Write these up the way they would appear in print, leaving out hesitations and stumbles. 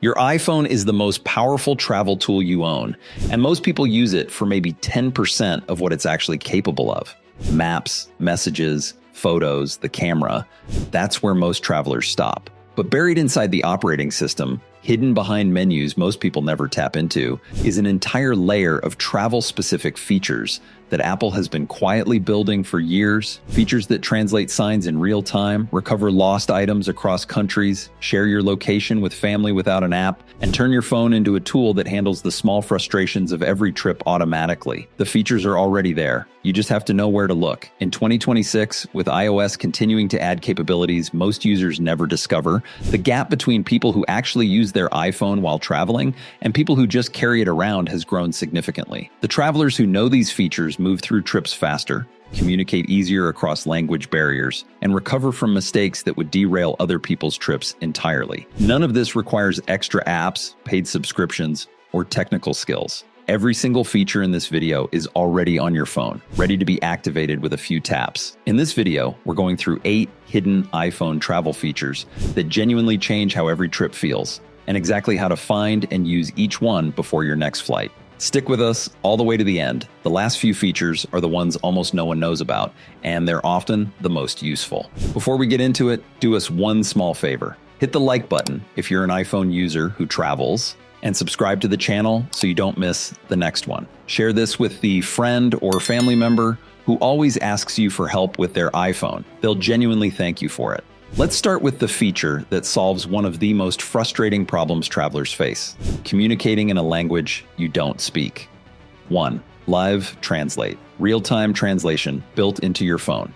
Your iPhone is the most powerful travel tool you own, and most people use it for maybe 10% of what it's actually capable of. Maps, messages, photos, the camera, that's where most travelers stop. But buried inside the operating system, hidden behind menus most people never tap into, is an entire layer of travel-specific features that Apple has been quietly building for years. Features that translate signs in real time, recover lost items across countries, share your location with family without an app, and turn your phone into a tool that handles the small frustrations of every trip automatically. The features are already there. You just have to know where to look. In 2026, with iOS continuing to add capabilities most users never discover, the gap between people who actually use their iPhone while traveling and people who just carry it around has grown significantly. The travelers who know these features move through trips faster, communicate easier across language barriers, and recover from mistakes that would derail other people's trips entirely. None of this requires extra apps, paid subscriptions, or technical skills. Every single feature in this video is already on your phone, ready to be activated with a few taps. In this video, we're going through 8 hidden iPhone travel features that genuinely change how every trip feels, and exactly how to find and use each one before your next flight. Stick with us all the way to the end. The last few features are the ones almost no one knows about, and they're often the most useful. Before we get into it, do us one small favor. Hit the like button if you're an iPhone user who travels, and subscribe to the channel so you don't miss the next one. Share this with the friend or family member who always asks you for help with their iPhone. They'll genuinely thank you for it. Let's start with the feature that solves one of the most frustrating problems travelers face: communicating in a language you don't speak. 1. Live Translate. Real-time translation built into your phone.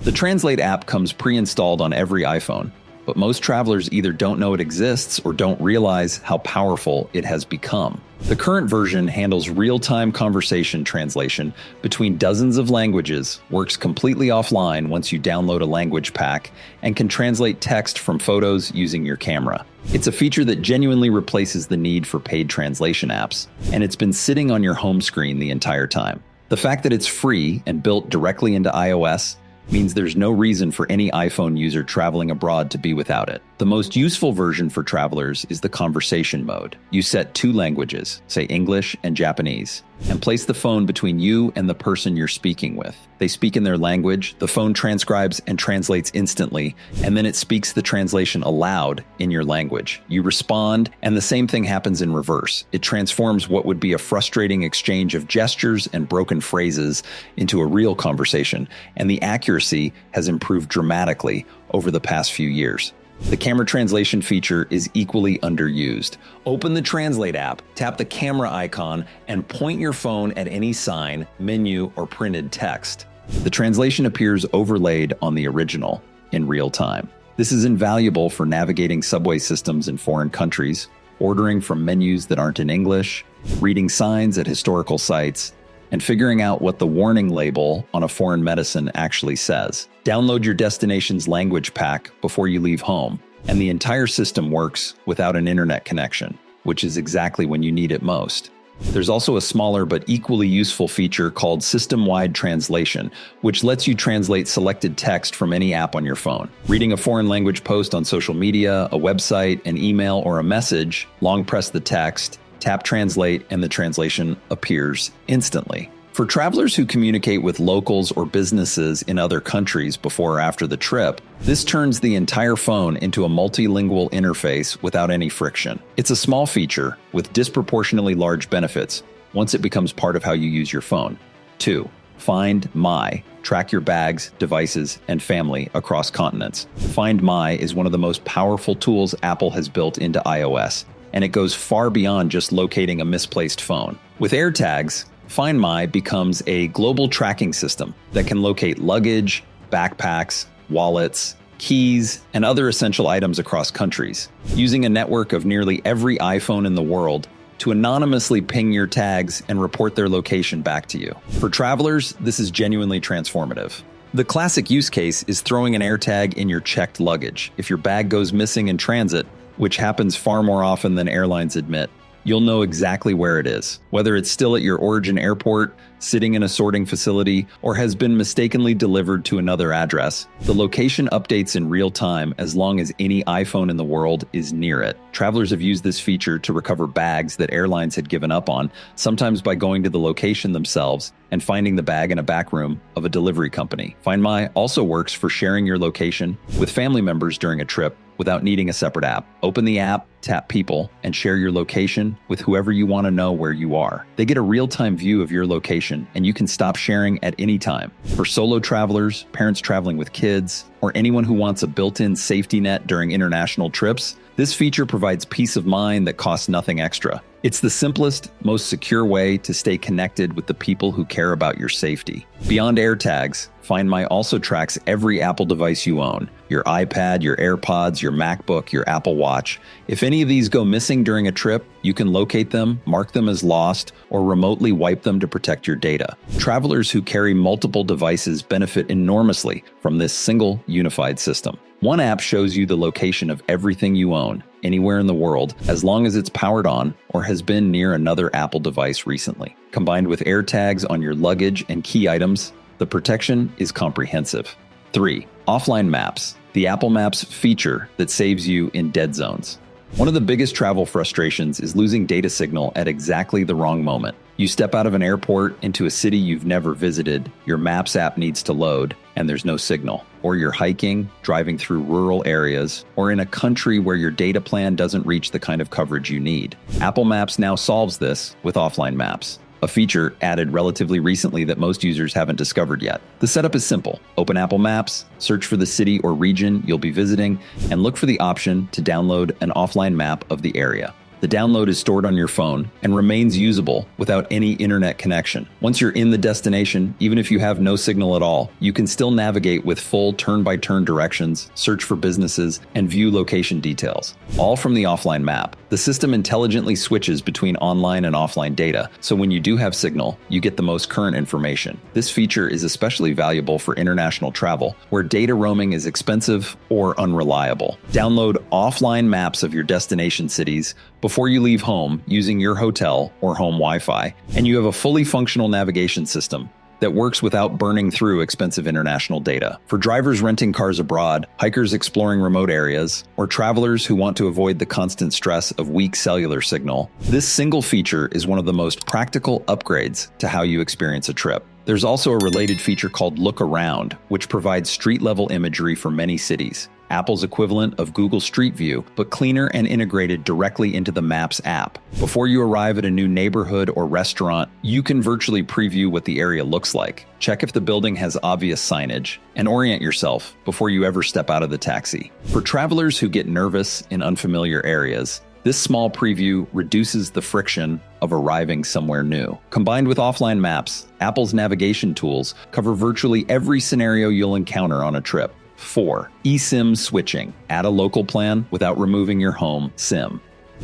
The Translate app comes pre-installed on every iPhone, but most travelers either don't know it exists or don't realize how powerful it has become. The current version handles real-time conversation translation between dozens of languages, works completely offline once you download a language pack, and can translate text from photos using your camera. It's a feature that genuinely replaces the need for paid translation apps, and it's been sitting on your home screen the entire time. The fact that it's free and built directly into iOS means there's no reason for any iPhone user traveling abroad to be without it. The most useful version for travelers is the conversation mode. You set 2 languages, say English and Japanese, and place the phone between you and the person you're speaking with. They speak in their language, the phone transcribes and translates instantly, and then it speaks the translation aloud in your language. You respond, and the same thing happens in reverse. It transforms what would be a frustrating exchange of gestures and broken phrases into a real conversation, and the accuracy has improved dramatically over the past few years. The camera translation feature is equally underused. Open the Translate app, tap the camera icon, and point your phone at any sign, menu, or printed text. The translation appears overlaid on the original in real time. This is invaluable for navigating subway systems in foreign countries, ordering from menus that aren't in English, reading signs at historical sites, and figuring out what the warning label on a foreign medicine actually says. Download your destination's language pack before you leave home, and the entire system works without an internet connection, which is exactly when you need it most. There's also a smaller but equally useful feature called system-wide translation, which lets you translate selected text from any app on your phone. Reading a foreign language post on social media, a website, an email, or a message, long press the text, tap Translate, and the translation appears instantly. For travelers who communicate with locals or businesses in other countries before or after the trip, this turns the entire phone into a multilingual interface without any friction. It's a small feature with disproportionately large benefits once it becomes part of how you use your phone. 2. Find My. Track your bags, devices, and family across continents. Find My is one of the most powerful tools Apple has built into iOS, and it goes far beyond just locating a misplaced phone. With AirTags, Find My becomes a global tracking system that can locate luggage, backpacks, wallets, keys, and other essential items across countries, using a network of nearly every iPhone in the world to anonymously ping your tags and report their location back to you. For travelers, this is genuinely transformative. The classic use case is throwing an AirTag in your checked luggage if your bag goes missing in transit, which happens far more often than airlines admit. you'll know exactly where it is, whether it's still at your origin airport, sitting in a sorting facility, or has been mistakenly delivered to another address. The location updates in real time as long as any iPhone in the world is near it. Travelers have used this feature to recover bags that airlines had given up on, sometimes by going to the location themselves and finding the bag in a back room of a delivery company. Find My also works for sharing your location with family members during a trip without needing a separate app. Open the app, tap People, and share your location with whoever you want to know where you are. They get a real-time view of your location, and you can stop sharing at any time. For solo travelers, parents traveling with kids, or anyone who wants a built-in safety net during international trips, this feature provides peace of mind that costs nothing extra. It's the simplest, most secure way to stay connected with the people who care about your safety. Beyond AirTags, Find My also tracks every Apple device you own: your iPad, your AirPods, your MacBook, your Apple Watch. If any of these go missing during a trip, you can locate them, mark them as lost, or remotely wipe them to protect your data. Travelers who carry multiple devices benefit enormously from this single, unified system. One app shows you the location of everything you own, anywhere in the world, as long as it's powered on or has been near another Apple device recently. Combined with AirTags on your luggage and key items, the protection is comprehensive. 3. Offline Maps, the Apple Maps feature that saves you in dead zones. One of the biggest travel frustrations is losing data signal at exactly the wrong moment. You step out of an airport into a city you've never visited, your Maps app needs to load, and there's no signal. Or you're hiking, driving through rural areas, or in a country where your data plan doesn't reach the kind of coverage you need. Apple Maps now solves this with Offline Maps, a feature added relatively recently that most users haven't discovered yet. The setup is simple. Open Apple Maps, search for the city or region you'll be visiting, and look for the option to download an offline map of the area. The download is stored on your phone and remains usable without any internet connection. Once you're in the destination, even if you have no signal at all, you can still navigate with full turn-by-turn directions, search for businesses, and view location details, all from the offline map. The system intelligently switches between online and offline data, so when you do have signal, you get the most current information. This feature is especially valuable for international travel, where data roaming is expensive or unreliable. Download offline maps of your destination cities before you leave home using your hotel or home Wi-Fi, and you have a fully functional navigation system that works without burning through expensive international data. For drivers renting cars abroad, hikers exploring remote areas, or travelers who want to avoid the constant stress of weak cellular signal, this single feature is one of the most practical upgrades to how you experience a trip. There's also a related feature called Look Around, which provides street-level imagery for many cities. Apple's equivalent of Google Street View, but cleaner and integrated directly into the Maps app. Before you arrive at a new neighborhood or restaurant, you can virtually preview what the area looks like. Check if the building has obvious signage, and orient yourself before you ever step out of the taxi. For travelers who get nervous in unfamiliar areas, this small preview reduces the friction of arriving somewhere new. Combined with offline maps, Apple's navigation tools cover virtually every scenario you'll encounter on a trip. 4. eSIM switching. Add a local plan without removing your home SIM.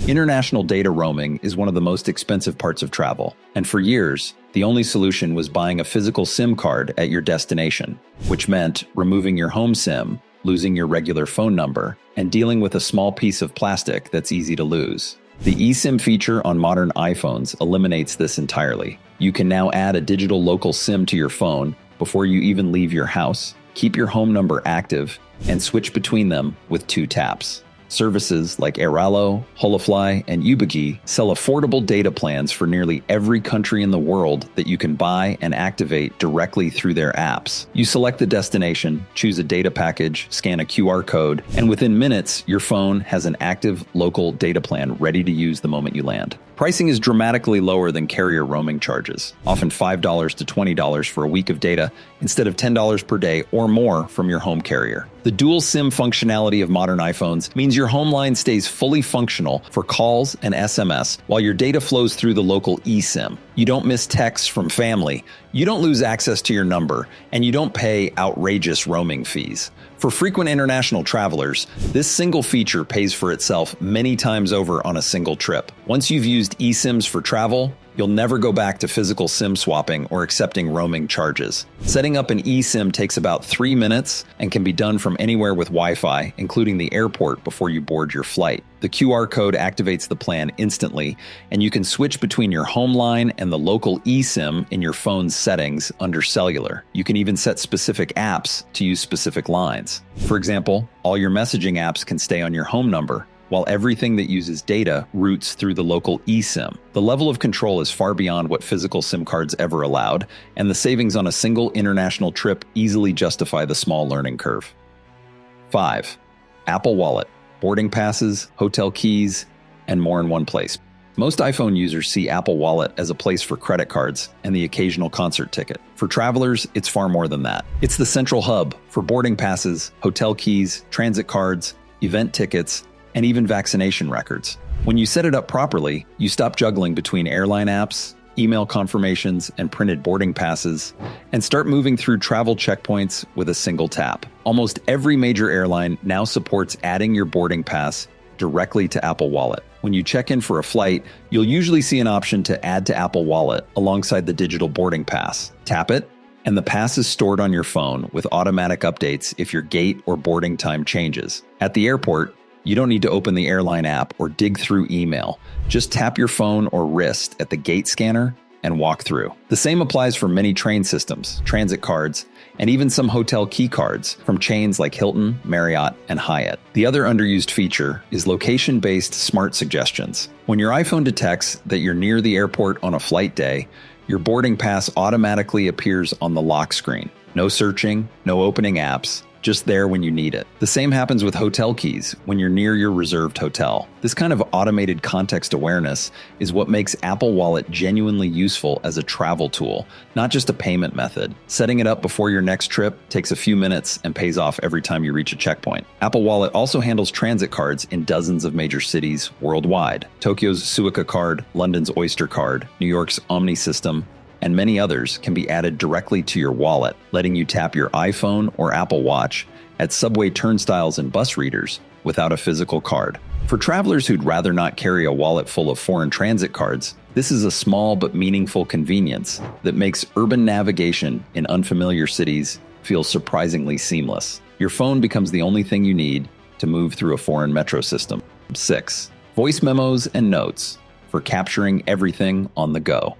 International data roaming is one of the most expensive parts of travel, and for years, the only solution was buying a physical SIM card at your destination, which meant removing your home SIM, losing your regular phone number, and dealing with a small piece of plastic that's easy to lose. The eSIM feature on modern iPhones eliminates this entirely. You can now add a digital local SIM to your phone before you even leave your house, keep your home number active, and switch between them with 2 taps. Services like Airalo, Holofly, and Ubagi sell affordable data plans for nearly every country in the world that you can buy and activate directly through their apps. You select the destination, choose a data package, scan a QR code, and within minutes, your phone has an active local data plan ready to use the moment you land. Pricing is dramatically lower than carrier roaming charges, often $5 to $20 for a week of data instead of $10 per day or more from your home carrier. The dual SIM functionality of modern iPhones means your home line stays fully functional for calls and SMS while your data flows through the local eSIM. You don't miss texts from family, you don't lose access to your number, and you don't pay outrageous roaming fees. For frequent international travelers, this single feature pays for itself many times over on a single trip. Once you've used eSIMs for travel, You'll never go back to physical SIM swapping or accepting roaming charges. Setting up an eSIM takes about 3 minutes and can be done from anywhere with Wi-Fi, including the airport before you board your flight. The QR code activates the plan instantly, and you can switch between your home line and the local eSIM in your phone's settings under cellular. You can even set specific apps to use specific lines. For example, all your messaging apps can stay on your home number, while everything that uses data routes through the local eSIM. The level of control is far beyond what physical SIM cards ever allowed, and the savings on a single international trip easily justify the small learning curve. 5. Apple Wallet. Boarding passes, hotel keys, and more in one place. Most iPhone users see Apple Wallet as a place for credit cards and the occasional concert ticket. For travelers, it's far more than that. It's the central hub for boarding passes, hotel keys, transit cards, event tickets, and even vaccination records. When you set it up properly, you stop juggling between airline apps, email confirmations, and printed boarding passes, and start moving through travel checkpoints with a single tap. Almost every major airline now supports adding your boarding pass directly to Apple Wallet. When you check in for a flight, you'll usually see an option to add to Apple Wallet alongside the digital boarding pass. Tap it, and the pass is stored on your phone with automatic updates if your gate or boarding time changes. At the airport, you don't need to open the airline app or dig through email. Just tap your phone or wrist at the gate scanner and walk through. The same applies for many train systems, transit cards, and even some hotel key cards from chains like Hilton, Marriott, and Hyatt. The other underused feature is location-based smart suggestions. When your iPhone detects that you're near the airport on a flight day, your boarding pass automatically appears on the lock screen. No searching, no opening apps, just there when you need it. The same happens with hotel keys when you're near your reserved hotel. This kind of automated context awareness is what makes Apple Wallet genuinely useful as a travel tool, not just a payment method. Setting it up before your next trip takes a few minutes and pays off every time you reach a checkpoint. Apple Wallet also handles transit cards in dozens of major cities worldwide. Tokyo's Suica card, London's Oyster card, New York's Omni system, and many others can be added directly to your wallet, letting you tap your iPhone or Apple Watch at subway turnstiles and bus readers without a physical card. For travelers who'd rather not carry a wallet full of foreign transit cards, this is a small but meaningful convenience that makes urban navigation in unfamiliar cities feel surprisingly seamless. Your phone becomes the only thing you need to move through a foreign metro system. 6. Voice memos and notes for capturing everything on the go.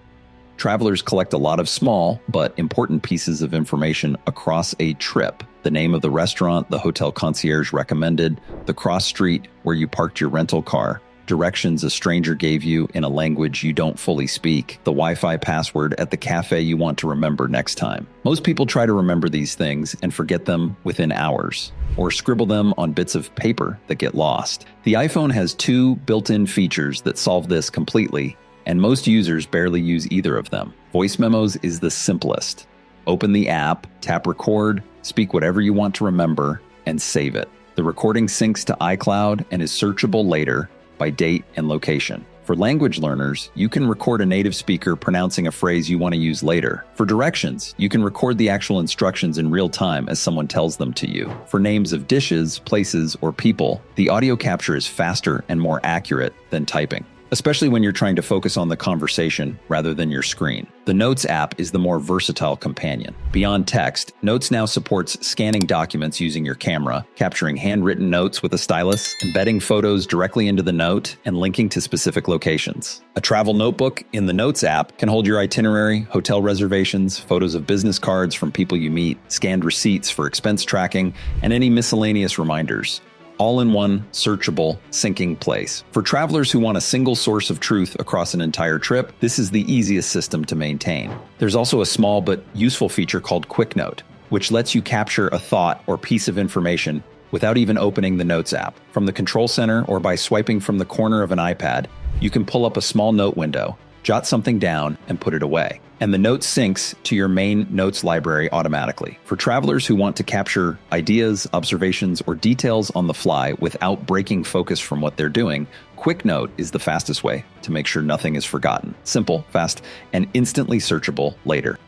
Travelers collect a lot of small but important pieces of information across a trip. The name of the restaurant the hotel concierge recommended, the cross street where you parked your rental car, directions a stranger gave you in a language you don't fully speak, the Wi-Fi password at the cafe you want to remember next time. Most people try to remember these things and forget them within hours, or scribble them on bits of paper that get lost. The iPhone has 2 built-in features that solve this completely, and most users barely use either of them. Voice memos is the simplest. Open the app, tap record, speak whatever you want to remember, and save it. The recording syncs to iCloud and is searchable later by date and location. For language learners, you can record a native speaker pronouncing a phrase you want to use later. For directions, you can record the actual instructions in real time as someone tells them to you. For names of dishes, places, or people, the audio capture is faster and more accurate than typing, especially when you're trying to focus on the conversation rather than your screen. The Notes app is the more versatile companion. Beyond text, Notes now supports scanning documents using your camera, capturing handwritten notes with a stylus, embedding photos directly into the note, and linking to specific locations. A travel notebook in the Notes app can hold your itinerary, hotel reservations, photos of business cards from people you meet, scanned receipts for expense tracking, and any miscellaneous reminders, all in one searchable, syncing place. For travelers who want a single source of truth across an entire trip, this is the easiest system to maintain. There's also a small but useful feature called Quick Note, which lets you capture a thought or piece of information without even opening the Notes app. From the control center or by swiping from the corner of an iPad, you can pull up a small note window, jot something down, and put it away. And the note syncs to your main notes library automatically. For travelers who want to capture ideas, observations, or details on the fly without breaking focus from what they're doing, Quick Note is the fastest way to make sure nothing is forgotten. Simple, fast, and instantly searchable later.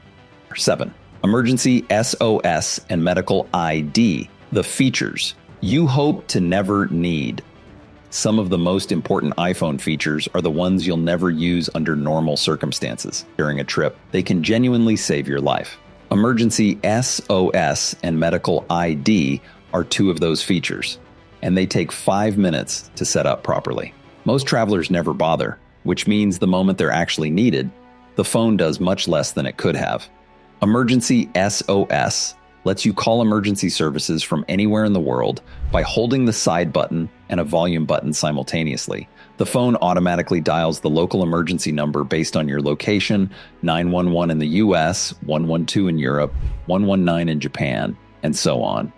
7. Emergency SOS and medical ID, the features you hope to never need. Some of the most important iPhone features are the ones you'll never use under normal circumstances. During a trip, they can genuinely save your life. Emergency SOS and medical ID are two of those features, and they take 5 minutes to set up properly. Most travelers never bother, which means the moment they're actually needed, the phone does much less than it could have. Emergency SOS lets you call emergency services from anywhere in the world by holding the side button and a volume button simultaneously. The phone automatically dials the local emergency number based on your location: 911 in the US, 112 in Europe, 119 in Japan, and so on,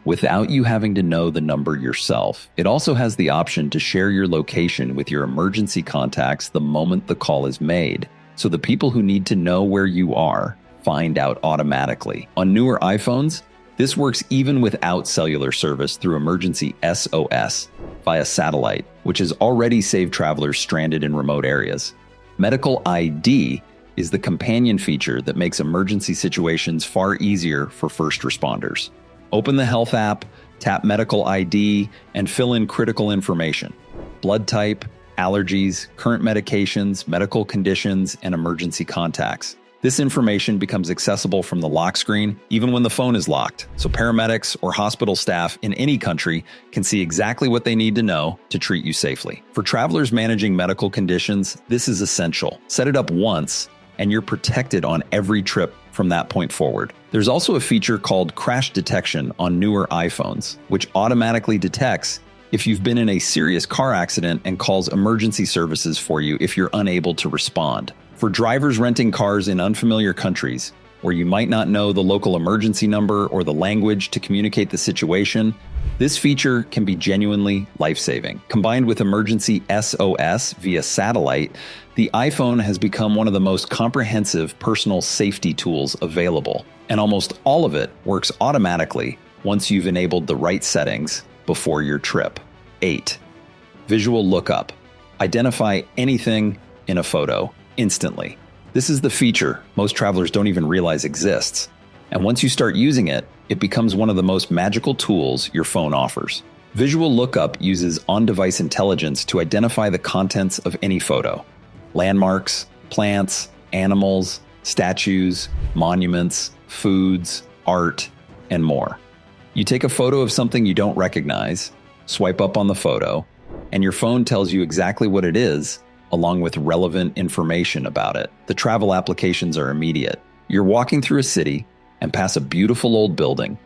without you having to know the number yourself. It also has the option to share your location with your emergency contacts the moment the call is made, so the people who need to know where you are find out automatically. On newer iPhones, this works even without cellular service through emergency SOS via satellite, which has already saved travelers stranded in remote areas. Medical ID is the companion feature that makes emergency situations far easier for first responders. Open the Health app, tap Medical ID, and fill in critical information: blood type, allergies, current medications, medical conditions, and emergency contacts. This information becomes accessible from the lock screen even when the phone is locked, so paramedics or hospital staff in any country can see exactly what they need to know to treat you safely. For travelers managing medical conditions, this is essential. Set it up once, and you're protected on every trip from that point forward. There's also a feature called crash detection on newer iPhones, which automatically detects if you've been in a serious car accident and calls emergency services for you if you're unable to respond. For drivers renting cars in unfamiliar countries, where you might not know the local emergency number or the language to communicate the situation, this feature can be genuinely life-saving. Combined with emergency SOS via satellite, the iPhone has become one of the most comprehensive personal safety tools available, and almost all of it works automatically once you've enabled the right settings before your trip. 8. Visual lookup. Identify anything in a photo instantly. This is the feature most travelers don't even realize exists. And once you start using it, it becomes one of the most magical tools your phone offers. Visual lookup uses on-device intelligence to identify the contents of any photo: landmarks, plants, animals, statues, monuments, foods, art, and more. You take a photo of something you don't recognize, swipe up on the photo, and your phone tells you exactly what it is, along with relevant information about it. The travel applications are immediate. You're walking through a city and pass a beautiful old building.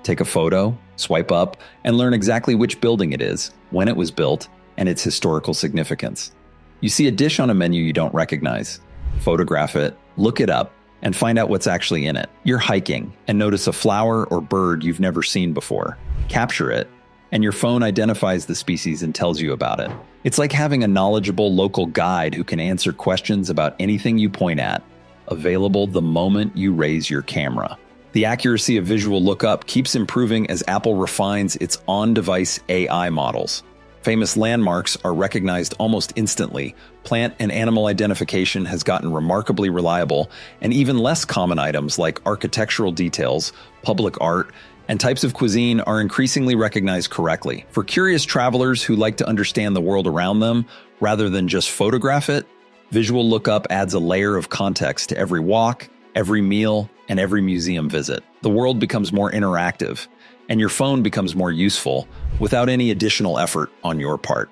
Take a photo, swipe up, and learn exactly which building it is, when it was built, and its historical significance. You see a dish on a menu you don't recognize. Photograph it, look it up, and find out what's actually in it. You're hiking and notice a flower or bird you've never seen before. Capture it, and your phone identifies the species and tells you about it. It's like having a knowledgeable local guide who can answer questions about anything you point at, available the moment you raise your camera. The accuracy of visual lookup keeps improving as Apple refines its on-device AI models. Famous landmarks are recognized almost instantly. Plant and animal identification has gotten remarkably reliable, and even less common items like architectural details, public art, and types of cuisine are increasingly recognized correctly. For curious travelers who like to understand the world around them rather than just photograph it, visual lookup adds a layer of context to every walk, every meal, and every museum visit. The world becomes more interactive, and your phone becomes more useful without any additional effort on your part.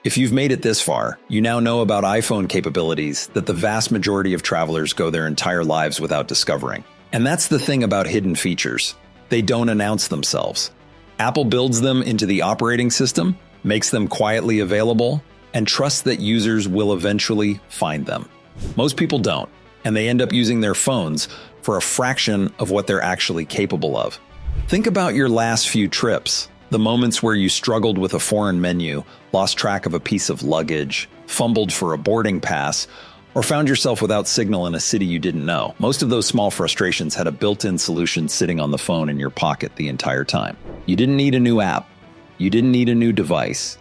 If you've made it this far, you now know about iPhone capabilities that the vast majority of travelers go their entire lives without discovering. And that's the thing about hidden features. They don't announce themselves. Apple builds them into the operating system, makes them quietly available, and trusts that users will eventually find them. Most people don't, and they end up using their phones for a fraction of what they're actually capable of. Think about your last few trips, the moments where you struggled with a foreign menu, lost track of a piece of luggage, fumbled for a boarding pass, or found yourself without signal in a city you didn't know. Most of those small frustrations had a built-in solution sitting on the phone in your pocket the entire time. You didn't need a new app. You didn't need a new device.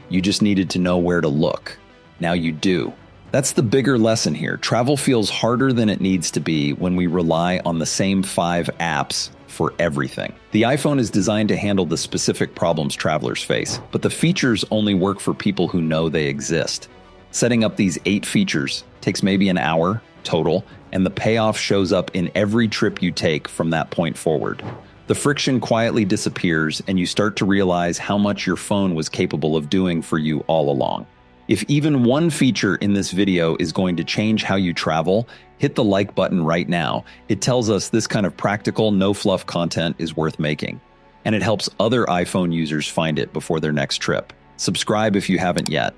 You just needed to know where to look. Now you do. That's the bigger lesson here. Travel feels harder than it needs to be when we rely on the same 5 apps for everything. The iPhone is designed to handle the specific problems travelers face, but the features only work for people who know they exist. Setting up these 8 features takes maybe an hour total, and the payoff shows up in every trip you take from that point forward. The friction quietly disappears, and you start to realize how much your phone was capable of doing for you all along. If even one feature in this video is going to change how you travel, hit the like button right now. It tells us this kind of practical, no-fluff content is worth making. And it helps other iPhone users find it before their next trip. Subscribe if you haven't yet.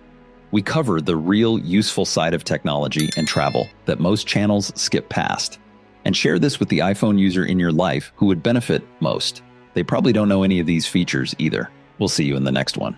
We cover the real useful side of technology and travel that most channels skip past. And share this with the iPhone user in your life who would benefit most. They probably don't know any of these features either. We'll see you in the next one.